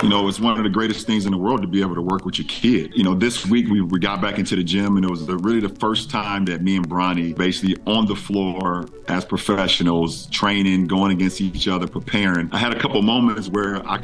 You know, it's one of the greatest things in the world to be able to work with your kid. You know, this week we got back into the gym, and it was really the first time that me and Bronny basically on the floor as professionals, training, going against each other, preparing. I had a couple moments where I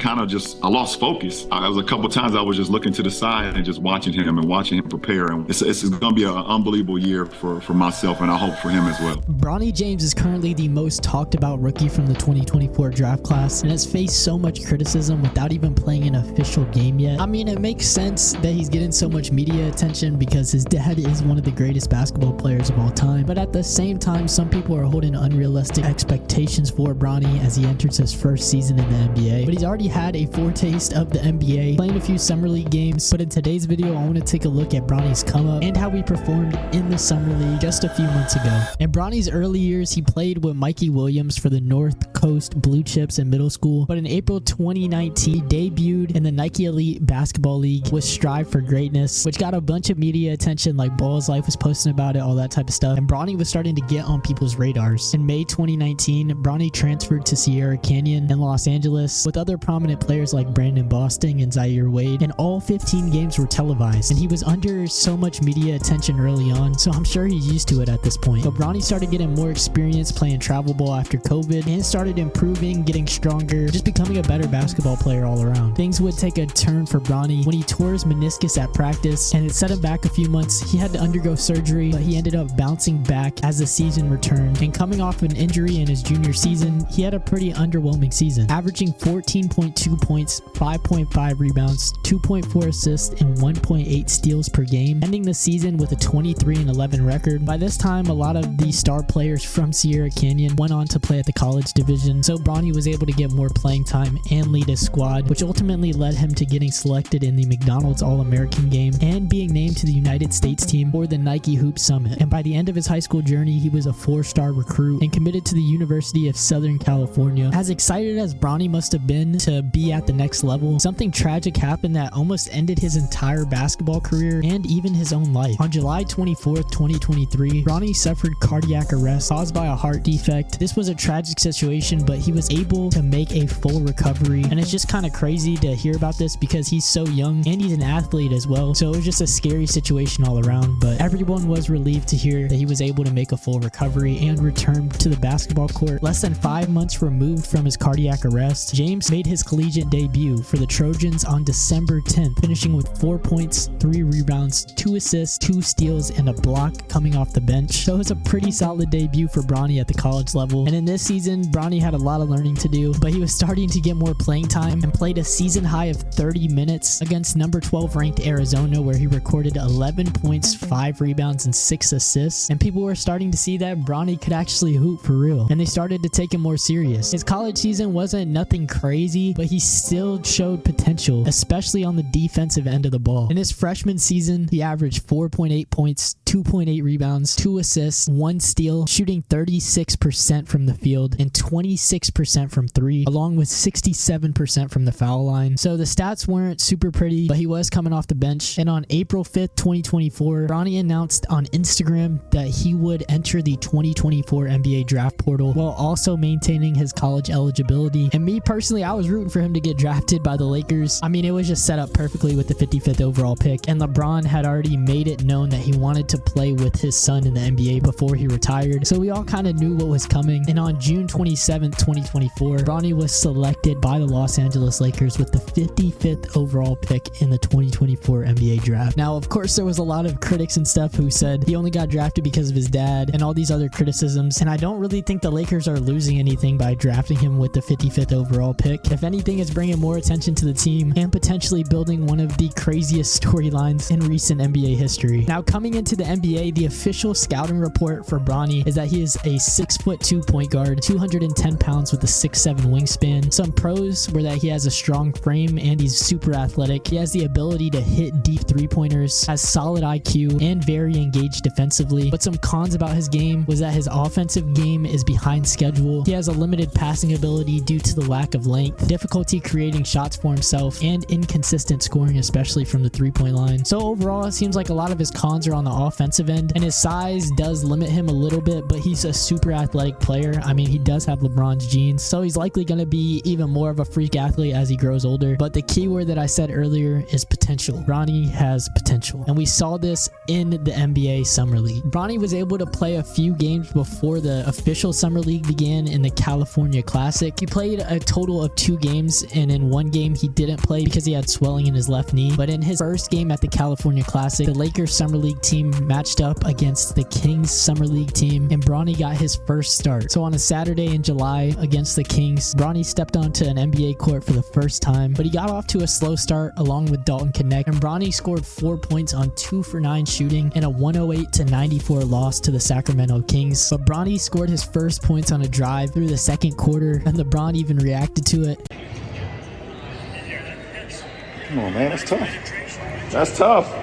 lost focus. I was a couple times I was just looking to the side and just watching him prepare. And it's going to be an unbelievable year for myself, and I hope for him as well. Bronny James is currently the most talked about rookie from the 2024 draft class and has faced so much criticism without even playing an official game yet. I mean, it makes sense that he's getting so much media attention because his dad is one of the greatest basketball players of all time. But at the same time, some people are holding unrealistic expectations for Bronny as he enters his first season in the NBA. But he's already had a foretaste of the NBA, playing a few summer league games. But in today's video, I want to take a look at Bronny's come up and how he performed in the summer league just a few months ago. In Bronny's early years, he played with Mikey Williams for the North Coast Blue Chips in middle school. But in April 2019, he debuted in the Nike Elite Basketball League with Strive for Greatness, which got a bunch of media attention, like Ball's Life was posting about it, all that type of stuff. And Bronny was starting to get on people's radars. In May 2019, Bronny transferred to Sierra Canyon in Los Angeles with other prominent players like Brandon Boston and Zaire Wade, and all 15 games were televised. And he was under so much media attention early on, so I'm sure he's used to it at this point. But Bronny started getting more experience playing travel ball after COVID and started improving, getting stronger, just becoming a better basketball player all around. Things would take a turn for Bronny when he tore his meniscus at practice, and it set him back a few months. He had to undergo surgery, but he ended up bouncing back as the season returned. And coming off an injury in his junior season, he had a pretty underwhelming season, averaging 14.2 points, 5.5 rebounds, 2.4 assists, and 1.8 steals per game, ending the season with a 23-11 record. By this time, a lot of the star players from Sierra Canyon went on to play at the college division, so Bronny was able to get more playing time and lead his squad, which ultimately led him to getting selected in the McDonald's All-American game and being named to the United States team for the Nike Hoop Summit. And by the end of his high school journey, he was a 4-star recruit and committed to the University of Southern California. As excited as Bronny must have been to be at the next level, something tragic happened that almost ended his entire basketball career and even his own life. On July 24th, 2023, Bronny suffered cardiac arrest caused by a heart defect. This was a tragic situation, but he was able to make a full recovery, and it's just kind of crazy to hear about this because he's so young and he's an athlete as well, so it was just a scary situation all around. But everyone was relieved to hear that he was able to make a full recovery and return to the basketball court. Less than 5 months removed from his cardiac arrest, James made his collegiate debut for the Trojans on December 10th, finishing with 4 points, 3 rebounds, 2 assists, 2 steals, and a block coming off the bench. So it was a pretty solid debut for Bronny at the college level. And in this season, Bronny had a lot of learning to do, but he was starting to get more playing time and played a season high of 30 minutes against number 12 ranked Arizona, where he recorded 11 points, 5 rebounds, and 6 assists. And people were starting to see that Bronny could actually hoop for real, and they started to take him more serious. His college season wasn't nothing crazy, but he still showed potential, especially on the defensive end of the ball. In his freshman season, he averaged 4.8 points, 2.8 rebounds, 2 assists, 1 steal, shooting 36% from the field and 26% from 3, along with 67% from the foul line. So the stats weren't super pretty, but he was coming off the bench. And on April 5th, 2024, Bronny announced on Instagram that he would enter the 2024 NBA draft portal while also maintaining his college eligibility. And me personally, I was rooting for him to get drafted by the Lakers. I mean, it was just set up perfectly with the 55th overall pick, and LeBron had already made it known that he wanted to play with his son in the NBA before he retired, so we all kind of knew what was coming. And on June 27th, 2024, Bronny was selected by the Los Angeles Lakers with the 55th overall pick in the 2024 NBA draft. Now, of course, there was a lot of critics and stuff who said he only got drafted because of his dad and all these other criticisms, and I don't really think the Lakers are losing anything by drafting him with the 55th overall pick. If anything, it's bringing more attention to the team and potentially building one of the craziest storylines in recent NBA history. Now, coming into the NBA, the official scouting report for Bronny is that he is a 6'2" point guard, 210 pounds with a 6'7" wingspan. Some pros were that he has a strong frame and he's super athletic. He has the ability to hit deep three-pointers, has solid IQ, and very engaged defensively. But some cons about his game was that his offensive game is behind schedule. He has a limited passing ability due to the lack of length, difficulty creating shots for himself, and inconsistent scoring, especially from the three-point line. So overall, it seems like a lot of his cons are on the offensive end, and his size does limit him a little bit, but he's a super athletic player. I mean, he does have LeBron's genes, so he's likely going to be even more of a freak athlete as he grows grows older. But the key word that I said earlier is potential. Bronny has potential. And we saw this in the NBA Summer League. Bronny was able to play a few games before the official Summer League began in the California Classic. He played a total of 2 games, and in one game he didn't play because he had swelling in his left knee. But in his first game at the California Classic, the Lakers Summer League team matched up against the Kings Summer League team, and Bronny got his first start. So on a Saturday in July against the Kings, Bronny stepped onto an NBA court for the first time, but he got off to a slow start along with Dalton Connect, and Bronny scored 4 points on 2 for 9 shooting in a 108-94 loss to the Sacramento Kings. But Bronny scored his first points on a drive through the second quarter, and LeBron even reacted to it. Come on, man, that's tough. That's tough.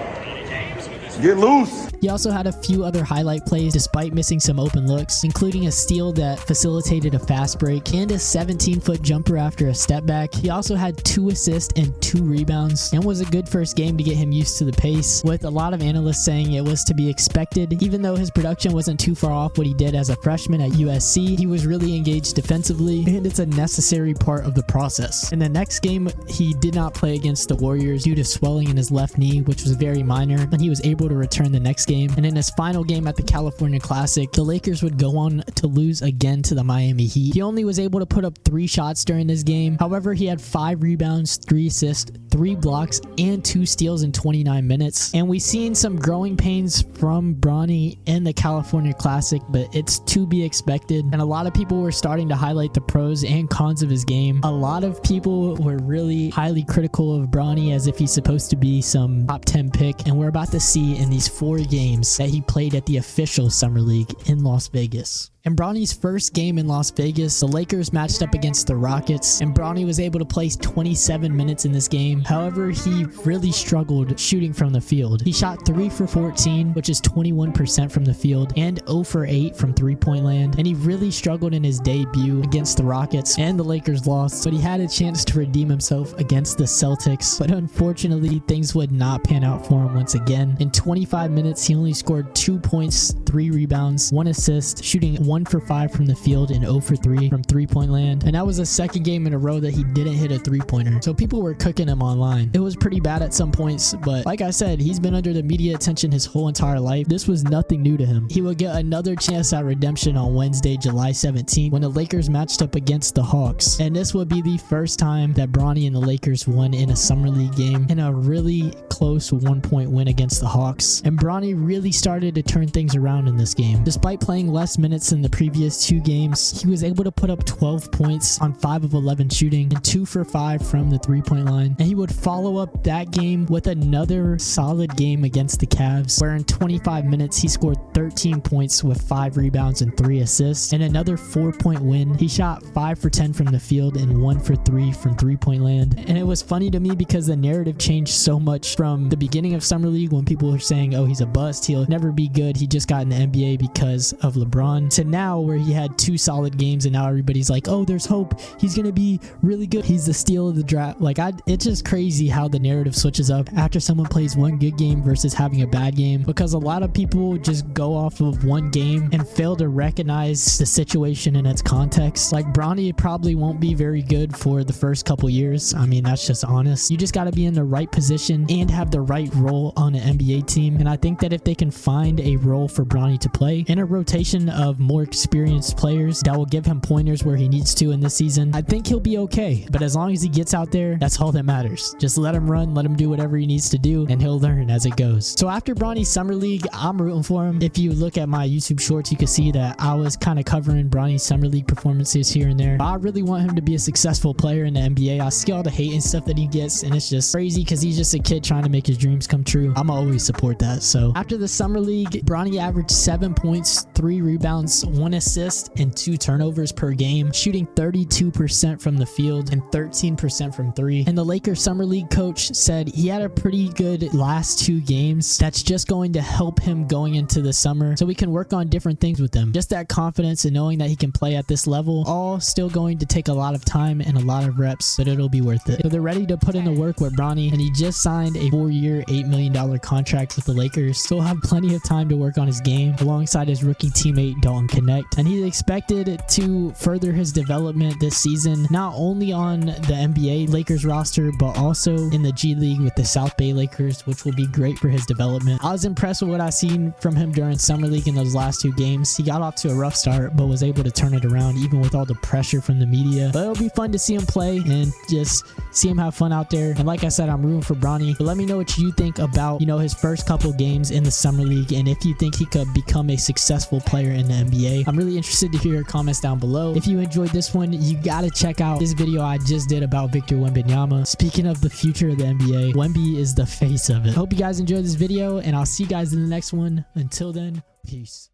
Get loose. He also had a few other highlight plays despite missing some open looks, including a steal that facilitated a fast break and a 17-foot jumper after a step back. He also had 2 assists and 2 rebounds, and was a good first game to get him used to the pace, with a lot of analysts saying it was to be expected. Even though his production wasn't too far off what he did as a freshman at USC, he was really engaged defensively, and it's a necessary part of the process. In the next game, he did not play against the Warriors due to swelling in his left knee, which was very minor, and he was able to return the next game. And in his final game at the California Classic, the Lakers would go on to lose again to the Miami Heat. He only was able to put up 3 shots during this game. However, he had 5 rebounds, 3 assists, 3 blocks, and 2 steals in 29 minutes. And we've seen some growing pains from Bronny in the California Classic, but it's to be expected. And a lot of people were starting to highlight the pros and cons of his game. A lot of people were really highly critical of Bronny as if he's supposed to be some top 10 pick. And we're about to see in these 4 games that he played at the official Summer League in Las Vegas. In Bronny's first game in Las Vegas, the Lakers matched up against the Rockets, and Bronny was able to play 27 minutes in this game. However, he really struggled shooting from the field. He shot 3 for 14, which is 21% from the field, and 0 for 8 from three-point land, and he really struggled in his debut against the Rockets, and the Lakers lost, but he had a chance to redeem himself against the Celtics, but unfortunately, things would not pan out for him once again. In 25 minutes, he only scored 2 points, 3 rebounds, 1 assist, shooting 1 for 5 from the field and 0 for 3 from three-point land. And that was the second game in a row that he didn't hit a three-pointer. So people were cooking him online. It was pretty bad at some points, but like I said, he's been under the media attention his whole entire life. This was nothing new to him. He will get another chance at redemption on Wednesday, July 17th, when the Lakers matched up against the Hawks. And this would be the first time that Bronny and the Lakers won in a Summer League game, in a really close 1-point win against the Hawks. And Bronny really started to turn things around in this game. Despite playing less minutes than the previous 2 games, he was able to put up 12 points on 5 of 11 shooting and 2 for 5 from the three-point line. And he would follow up that game with another solid game against the Cavs, where in 25 minutes he scored 13 points with 5 rebounds and 3 assists. And another 4-point win. He shot 5 for 10 from the field and 1 for 3 from three-point land. And it was funny to me because the narrative changed so much from the beginning of Summer League, when people were saying, oh, he's a bust, he'll never be good, he just got in the NBA because of LeBron, to now where he had 2 solid games and now everybody's like, oh, there's hope, he's gonna be really good, he's the steal of the draft. Like, it's just crazy how the narrative switches up after someone plays one good game versus having a bad game, because a lot of people just go off of one game and fail to recognize the situation in its context. Like, Bronny probably won't be very good for the first couple years. I mean, that's just honest. You just got to be in the right position and have the right role on an NBA team. And I think that if they can find a role for Bronny to play in a rotation of more experienced players that will give him pointers where he needs to in this season, I think he'll be okay. But as long as he gets out there, that's all that matters. Just let him run, let him do whatever he needs to do, and he'll learn as it goes. So after Bronny's Summer League, I'm rooting for him. If you look at my YouTube shorts, you can see that I was kind of covering Bronny's Summer League performances here and there. But I really want him to be a successful player in the NBA. I see all the hate and stuff that he gets, and it's just crazy because he's just a kid trying to make his dreams come true. I'm always support that. So after the Summer League, Bronny averaged 7 points, 3 rebounds, 1 assist, and 2 turnovers per game, shooting 32% from the field and 13% from 3. And the Lakers Summer League coach said he had a pretty good last 2 games that's just going to help him going into the summer, so we can work on different things with him. Just that confidence and knowing that he can play at this level, all still going to take a lot of time and a lot of reps, but it'll be worth it. So they're ready to put in the work with Bronny, and he just signed a 4-year, $8 million contract with the Lakers, so he'll have plenty of time to work on his game alongside his rookie teammate Dalton Connect. And he's expected to further his development this season, not only on the NBA Lakers roster, but also in the G League with the South Bay Lakers, which will be great for his development. I was impressed with what I seen from him during Summer League in those last 2 games. He got off to a rough start, but was able to turn it around even with all the pressure from the media. But it'll be fun to see him play and just see him have fun out there. And like I said, I'm rooting for Bronny. But let me know what you think about, his first couple games in the Summer League, and if you think he could become a successful player in the NBA. I'm really interested to hear your comments down below. If you enjoyed this one, you gotta check out this video I just did about Victor Wembanyama. Speaking of the future of the NBA, Wemby is the face of it. Hope you guys enjoyed this video, and I'll see you guys in the next one. Until then, peace.